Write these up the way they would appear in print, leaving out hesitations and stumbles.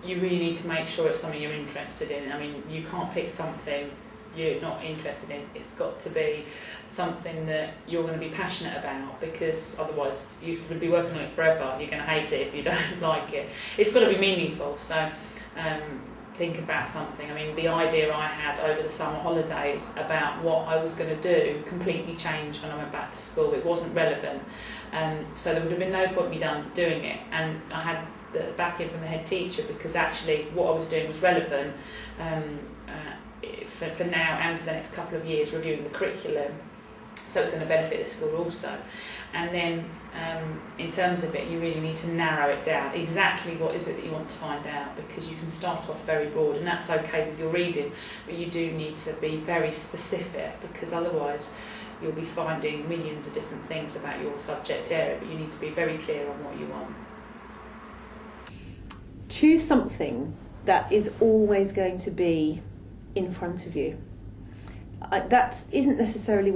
you really need to make sure it's something you're interested in. I mean, you can't pick something you're not interested in. It's got to be something that you're going to be passionate about, because otherwise you would be working on it forever. You're going to hate it if you don't like it. It's got to be meaningful. So think about something. I mean, the idea I had over the summer holidays about what I was going to do completely changed when I went back to school. It wasn't relevant, so there would have been no point me doing it. And I had the backing from the head teacher, because actually what I was doing was relevant for now and for the next couple of years, reviewing the curriculum, so it's going to benefit the school also. And then in terms of it, you really need to narrow it down. Exactly what is it that you want to find out, because you can start off very broad, and that's okay with your reading, but you do need to be very specific, because otherwise you'll be finding millions of different things about your subject area, but you need to be very clear on what you want. Choose something that is always going to be in front of you. That isn't necessarily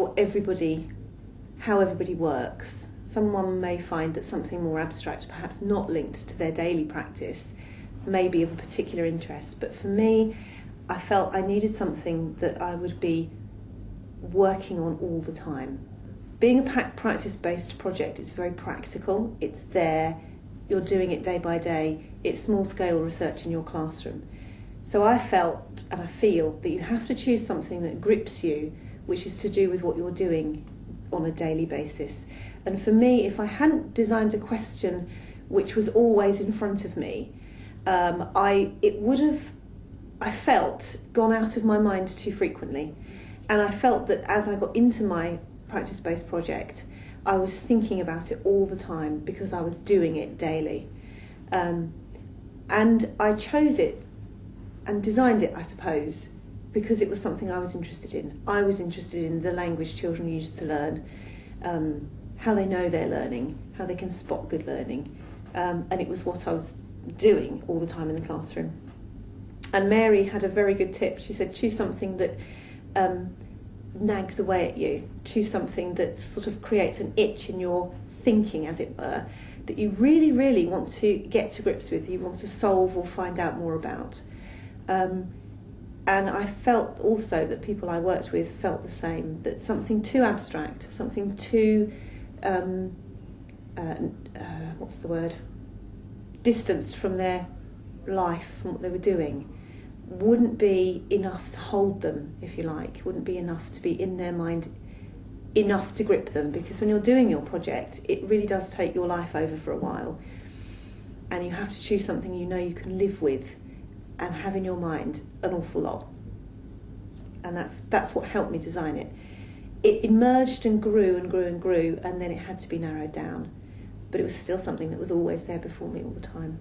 how everybody works. Someone may find that something more abstract, perhaps not linked to their daily practice, may be of a particular interest. But for me, I felt I needed something that I would be working on all the time. Being a practice-based project, it's very practical. It's there. You're doing it day by day. It's small-scale research in your classroom. So I felt, and I feel, that you have to choose something that grips you, which is to do with what you're doing on a daily basis. And for me, if I hadn't designed a question which was always in front of me, it would have, I felt, gone out of my mind too frequently. And I felt that as I got into my practice-based project, I was thinking about it all the time, because I was doing it daily. And I chose it and designed it, I suppose, because it was something I was interested in. I was interested in the language children use to learn, how they know they're learning, how they can spot good learning, and it was what I was doing all the time in the classroom. And Mary had a very good tip. She said, choose something that nags away at you. Choose something that sort of creates an itch in your thinking, as it were, that you really, really want to get to grips with, you want to solve or find out more about. And I felt also that people I worked with felt the same, that something too abstract, something too, distanced from their life, from what they were doing, wouldn't be enough to hold them, if you like, wouldn't be enough to be in their mind, enough to grip them, because when you're doing your project, it really does take your life over for a while, and you have to choose something you know you can live with and have in your mind an awful lot. And that's what helped me design it. It emerged and grew and grew and grew, and then it had to be narrowed down. But it was still something that was always there before me all the time.